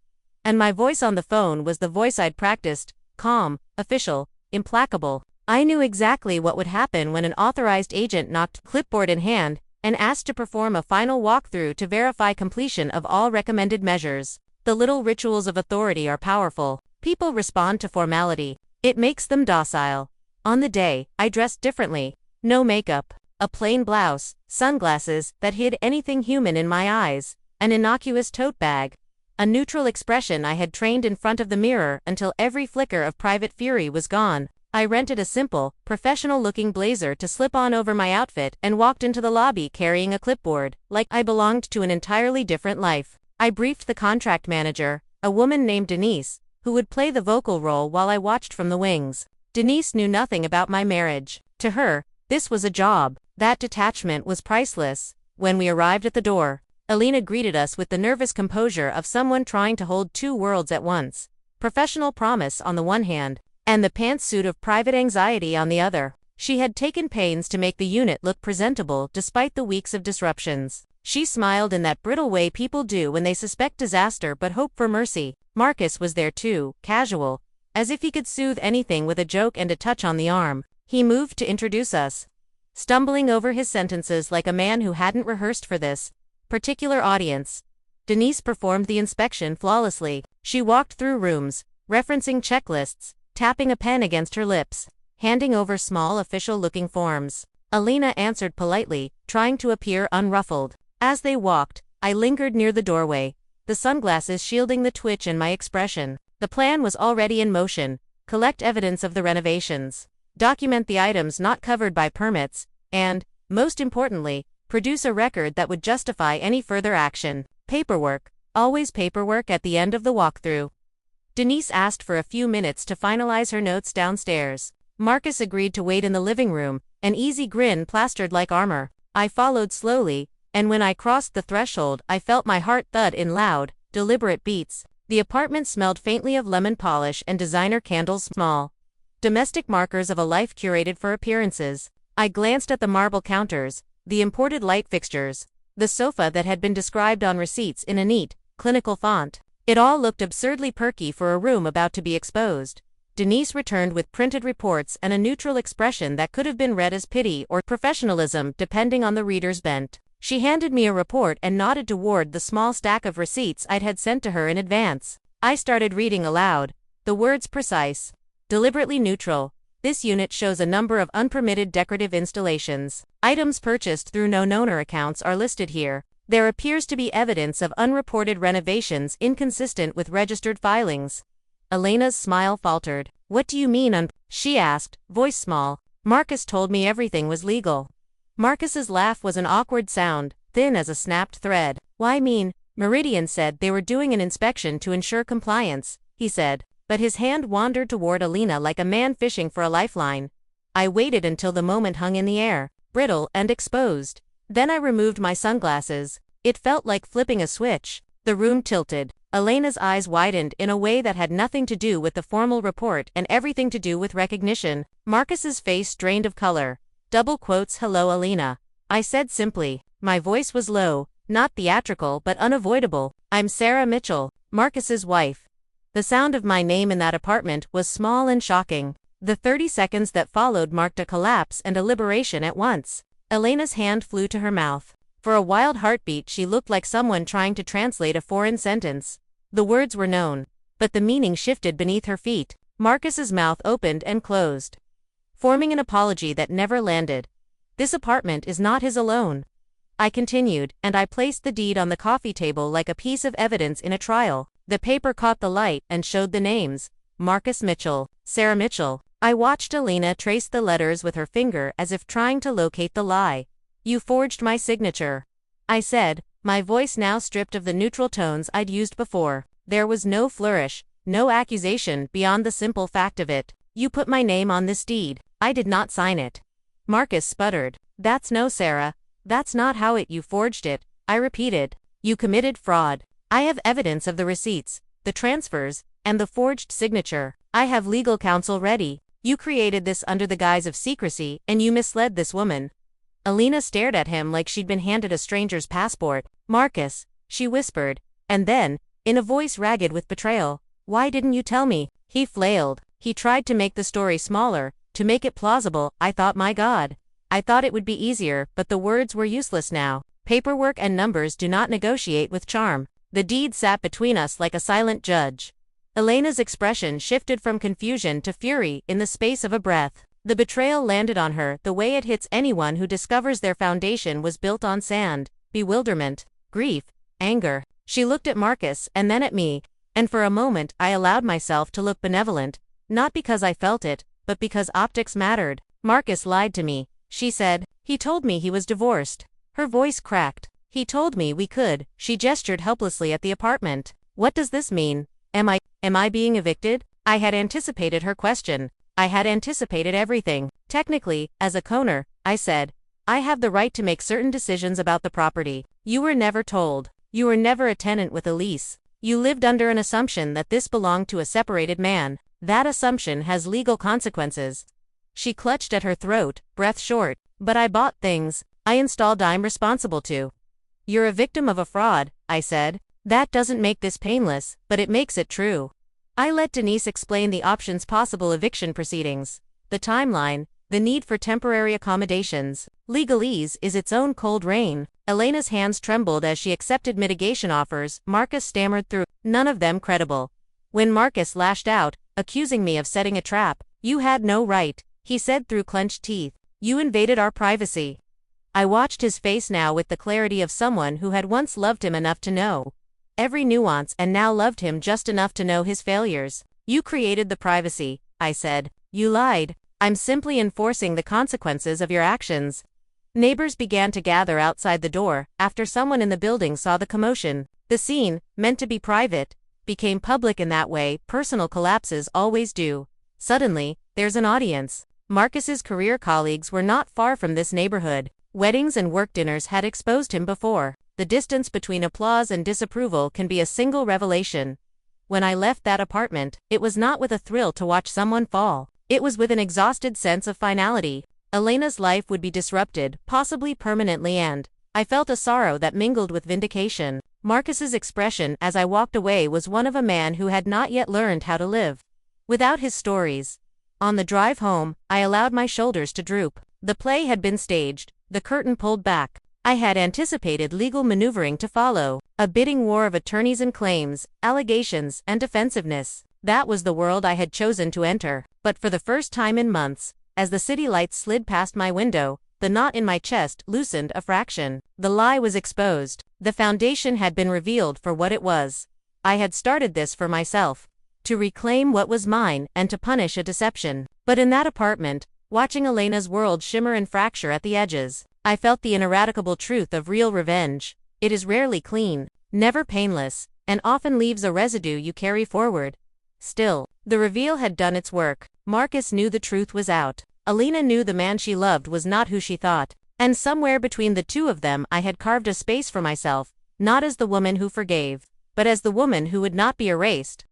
And my voice on the phone was the voice I'd practiced, calm, official, implacable. I knew exactly what would happen when an authorized agent knocked, clipboard in hand, and asked to perform a final walkthrough to verify completion of all recommended measures. The little rituals of authority are powerful. People respond to formality. It makes them docile. On the day, I dressed differently. No makeup. A plain blouse, sunglasses that hid anything human in my eyes, an innocuous tote bag. A neutral expression I had trained in front of the mirror until every flicker of private fury was gone. I rented a simple, professional-looking blazer to slip on over my outfit and walked into the lobby carrying a clipboard, like I belonged to an entirely different life. I briefed the contract manager, a woman named Denise, who would play the vocal role while I watched from the wings. Denise knew nothing about my marriage. To her, this was a job. That detachment was priceless. When we arrived at the door, Alina greeted us with the nervous composure of someone trying to hold 2 worlds at once. Professional promise on the one hand, and the pantsuit of private anxiety on the other. She had taken pains to make the unit look presentable despite the weeks of disruptions. She smiled in that brittle way people do when they suspect disaster but hope for mercy. Marcus was there too, casual, as if he could soothe anything with a joke and a touch on the arm. He moved to introduce us, stumbling over his sentences like a man who hadn't rehearsed for this particular audience. Denise performed the inspection flawlessly. She walked through rooms, referencing checklists, tapping a pen against her lips, handing over small official-looking forms. Alina answered politely, trying to appear unruffled. As they walked, I lingered near the doorway, the sunglasses shielding the twitch in my expression. The plan was already in motion: collect evidence of the renovations, document the items not covered by permits, and, most importantly, produce a record that would justify any further action. Paperwork. Always paperwork at the end of the walkthrough. Denise asked for a few minutes to finalize her notes downstairs. Marcus agreed to wait in the living room, an easy grin plastered like armor. I followed slowly, and when I crossed the threshold, I felt my heart thud in loud, deliberate beats. The apartment smelled faintly of lemon polish and designer candles, small domestic markers of a life curated for appearances. I glanced at the marble counters, the imported light fixtures, the sofa that had been described on receipts in a neat, clinical font. It all looked absurdly perky for a room about to be exposed. Denise returned with printed reports and a neutral expression that could have been read as pity or professionalism depending on the reader's bent. She handed me a report and nodded toward the small stack of receipts I'd had sent to her in advance. I started reading aloud, the words precise, deliberately neutral, This unit shows a number of unpermitted decorative installations. Items purchased through known owner accounts are listed here. There appears to be evidence of unreported renovations inconsistent with registered filings. Elena's smile faltered. What do you mean she asked, voice small. Marcus told me everything was legal. Marcus's laugh was an awkward sound, thin as a snapped thread. Why mean? Meridian said they were doing an inspection to ensure compliance, he said, but his hand wandered toward Elena like a man fishing for a lifeline. I waited until the moment hung in the air, brittle and exposed. Then I removed my sunglasses. It felt like flipping a switch. The room tilted. Elena's eyes widened in a way that had nothing to do with the formal report and everything to do with recognition. Marcus's face drained of color. Double quotes, hello Elena. I said simply. My voice was low, not theatrical but unavoidable. I'm Sarah Mitchell, Marcus's wife. The sound of my name in that apartment was small and shocking. The 30 seconds that followed marked a collapse and a liberation at once. Elena's hand flew to her mouth. For a wild heartbeat she looked like someone trying to translate a foreign sentence. The words were known, but the meaning shifted beneath her feet. Marcus's mouth opened and closed, forming an apology that never landed. This apartment is not his alone. I continued, and I placed the deed on the coffee table like a piece of evidence in a trial. The paper caught the light and showed the names. Marcus Mitchell, Sarah Mitchell. I watched Elena trace the letters with her finger as if trying to locate the lie. You forged my signature, I said, my voice now stripped of the neutral tones I'd used before. There was no flourish, no accusation beyond the simple fact of it. You put my name on this deed. I did not sign it. Marcus sputtered. That's no Sarah. That's not how you forged it, I repeated. You committed fraud. I have evidence of the receipts, the transfers, and the forged signature. I have legal counsel ready. You created this under the guise of secrecy, and you misled this woman. Elena stared at him like she'd been handed a stranger's passport. Marcus, she whispered, and then, in a voice ragged with betrayal, why didn't you tell me? He flailed. He tried to make the story smaller, to make it plausible. I thought, my God. I thought it would be easier, but the words were useless now. Paperwork and numbers do not negotiate with charm. The deed sat between us like a silent judge. Elena's expression shifted from confusion to fury in the space of a breath. The betrayal landed on her the way it hits anyone who discovers their foundation was built on sand. Bewilderment, grief, anger. She looked at Marcus and then at me, and for a moment I allowed myself to look benevolent, not because I felt it, but because optics mattered. Marcus lied to me, she said. He told me he was divorced. Her voice cracked. He told me we could. She gestured helplessly at the apartment. What does this mean? Am I being evicted? I had anticipated her question. I had anticipated everything. Technically, as a co-owner, I said, I have the right to make certain decisions about the property. You were never told. You were never a tenant with a lease. You lived under an assumption that this belonged to a separated man. That assumption has legal consequences. She clutched at her throat, breath short. But I bought things I installed I'm responsible to. You're a victim of a fraud, I said. That doesn't make this painless, but it makes it true. I let Denise explain the options possible eviction proceedings, the timeline, the need for temporary accommodations. Legalese is its own cold rain. Elena's hands trembled as she accepted mitigation offers. Marcus stammered through, none of them credible. When Marcus lashed out, accusing me of setting a trap, you had no right, he said through clenched teeth. You invaded our privacy. I watched his face now with the clarity of someone who had once loved him enough to know every nuance and now loved him just enough to know his failures. You created the privacy, I said. You lied. I'm simply enforcing the consequences of your actions. Neighbors began to gather outside the door after someone in the building saw the commotion. The scene, meant to be private, became public in that way personal collapses always do. Suddenly, there's an audience. Marcus's career colleagues were not far from this neighborhood. Weddings and work dinners had exposed him before. The distance between applause and disapproval can be a single revelation. When I left that apartment, it was not with a thrill to watch someone fall. It was with an exhausted sense of finality. Elena's life would be disrupted, possibly permanently, and I felt a sorrow that mingled with vindication. Marcus's expression as I walked away was one of a man who had not yet learned how to live without his stories. On the drive home, I allowed my shoulders to droop. The play had been staged, the curtain pulled back. I had anticipated legal maneuvering to follow, a bidding war of attorneys and claims, allegations, and defensiveness. That was the world I had chosen to enter. But for the first time in months, as the city lights slid past my window, the knot in my chest loosened a fraction. The lie was exposed. The foundation had been revealed for what it was. I had started this for myself, to reclaim what was mine and to punish a deception. But in that apartment, watching Elena's world shimmer and fracture at the edges, I felt the ineradicable truth of real revenge. It is rarely clean, never painless, and often leaves a residue you carry forward. Still, the reveal had done its work. Marcus knew the truth was out. Elena knew the man she loved was not who she thought. And somewhere between the two of them I had carved a space for myself, not as the woman who forgave, but as the woman who would not be erased.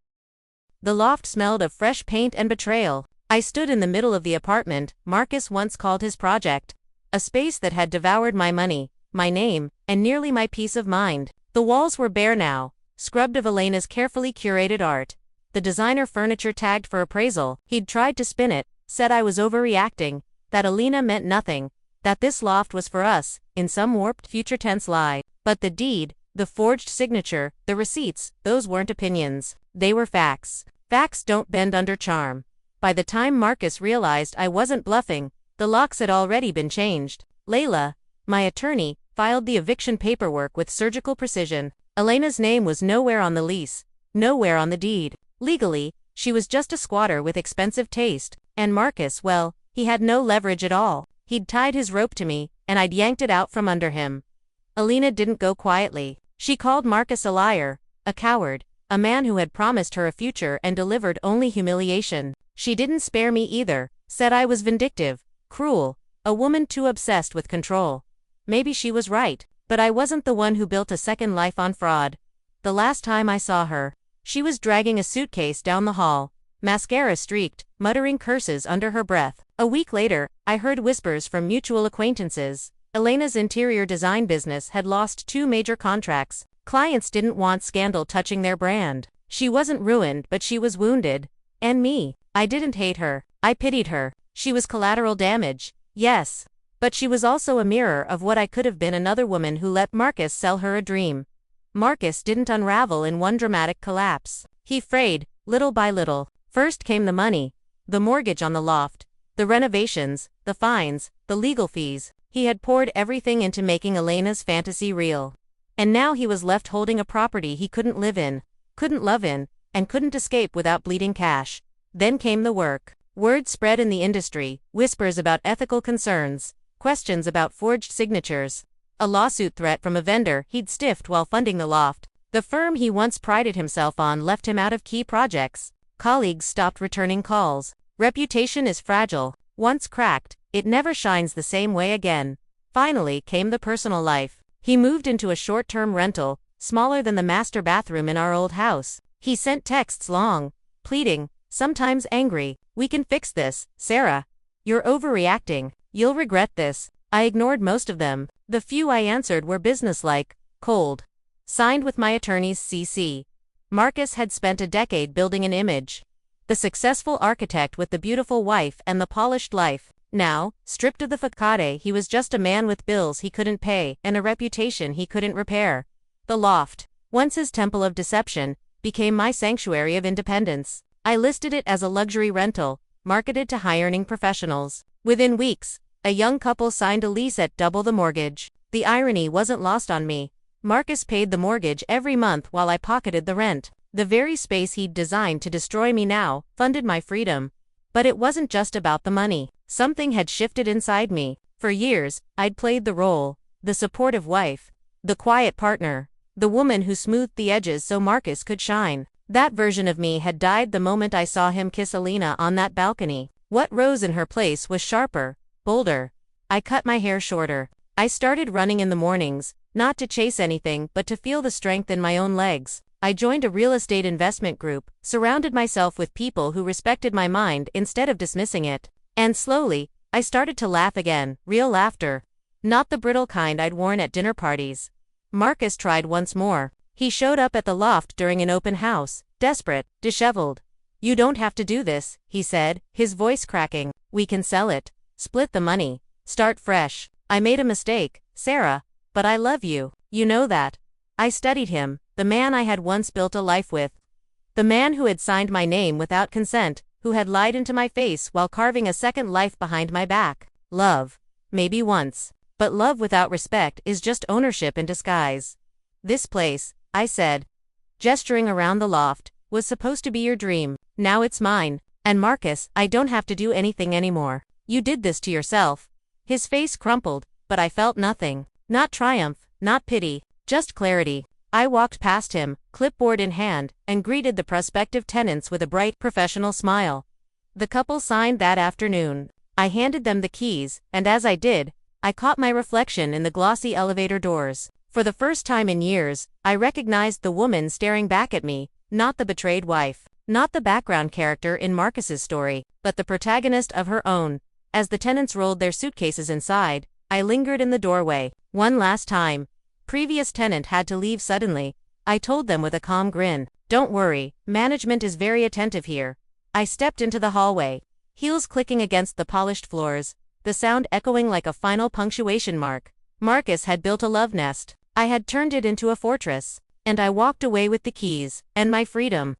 The loft smelled of fresh paint and betrayal. I stood in the middle of the apartment Marcus once called his project, a space that had devoured my money, my name, and nearly my peace of mind. The walls were bare now, scrubbed of Elena's carefully curated art. The designer furniture tagged for appraisal. He'd tried to spin it, said I was overreacting, that Elena meant nothing, that this loft was for us, in some warped future tense lie. But the deed, the forged signature, the receipts, those weren't opinions. They were facts. Facts don't bend under charm. By the time Marcus realized I wasn't bluffing, the locks had already been changed. Layla, my attorney, filed the eviction paperwork with surgical precision. Elena's name was nowhere on the lease, nowhere on the deed. Legally, she was just a squatter with expensive taste, and Marcus, well, he had no leverage at all. He'd tied his rope to me, and I'd yanked it out from under him. Elena didn't go quietly. She called Marcus a liar, a coward, a man who had promised her a future and delivered only humiliation. She didn't spare me either, said I was vindictive, cruel, a woman too obsessed with control. Maybe she was right, but I wasn't the one who built a second life on fraud. The last time I saw her, she was dragging a suitcase down the hall, mascara streaked, muttering curses under her breath. A week later, I heard whispers from mutual acquaintances. Elena's interior design business had lost 2 major contracts. Clients didn't want scandal touching their brand. She wasn't ruined, but she was wounded. And me. I didn't hate her. I pitied her. She was collateral damage. Yes. But she was also a mirror of what I could have been, another woman who let Marcus sell her a dream. Marcus didn't unravel in one dramatic collapse. He frayed, little by little. First came the money, the mortgage on the loft, the renovations, the fines, the legal fees. He had poured everything into making Elena's fantasy real. And now he was left holding a property he couldn't live in, couldn't love in, and couldn't escape without bleeding cash. Then came the work. Word spread in the industry, whispers about ethical concerns, questions about forged signatures. A lawsuit threat from a vendor he'd stiffed while funding the loft. The firm he once prided himself on left him out of key projects. Colleagues stopped returning calls. Reputation is fragile. Once cracked, it never shines the same way again. Finally came the personal life. He moved into a short-term rental, smaller than the master bathroom in our old house. He sent texts long, pleading, sometimes angry. We can fix this, Sarah. You're overreacting. You'll regret this. I ignored most of them. The few I answered were businesslike, cold. Signed with my attorney's CC. Marcus had spent a decade building an image. The successful architect with the beautiful wife and the polished life. Now, stripped of the facade, he was just a man with bills he couldn't pay and a reputation he couldn't repair. The loft, once his temple of deception, became my sanctuary of independence. I listed it as a luxury rental, marketed to high-earning professionals. Within weeks, a young couple signed a lease at double the mortgage. The irony wasn't lost on me. Marcus paid the mortgage every month while I pocketed the rent. The very space he'd designed to destroy me now funded my freedom. But it wasn't just about the money. Something had shifted inside me. For years, I'd played the role, the supportive wife, the quiet partner, the woman who smoothed the edges so Marcus could shine. That version of me had died the moment I saw him kiss Elena on that balcony. What rose in her place was sharper, bolder. I cut my hair shorter. I started running in the mornings, not to chase anything but to feel the strength in my own legs. I joined a real estate investment group, surrounded myself with people who respected my mind instead of dismissing it. And slowly, I started to laugh again, real laughter. Not the brittle kind I'd worn at dinner parties. Marcus tried once more. He showed up at the loft during an open house, desperate, disheveled. "You don't have to do this," he said, his voice cracking. "We can sell it, split the money, start fresh. I made a mistake, Sarah, but I love you. You know that." I studied him, the man I had once built a life with. The man who had signed my name without consent, who had lied into my face while carving a second life behind my back. Love. Maybe once. But love without respect is just ownership in disguise. This place, I said, gesturing around the loft, was supposed to be your dream. Now it's mine. And Marcus, I don't have to do anything anymore. You did this to yourself. His face crumpled, but I felt nothing. Not triumph, not pity, just clarity. I walked past him, clipboard in hand, and greeted the prospective tenants with a bright, professional smile. The couple signed that afternoon. I handed them the keys, and as I did, I caught my reflection in the glossy elevator doors. For the first time in years, I recognized the woman staring back at me, not the betrayed wife, not the background character in Marcus's story, but the protagonist of her own. As the tenants rolled their suitcases inside, I lingered in the doorway. One last time. Previous tenant had to leave suddenly. I told them with a calm grin. Don't worry, management is very attentive here. I stepped into the hallway, heels clicking against the polished floors, the sound echoing like a final punctuation mark. Marcus had built a love nest. I had turned it into a fortress. And I walked away with the keys, and my freedom.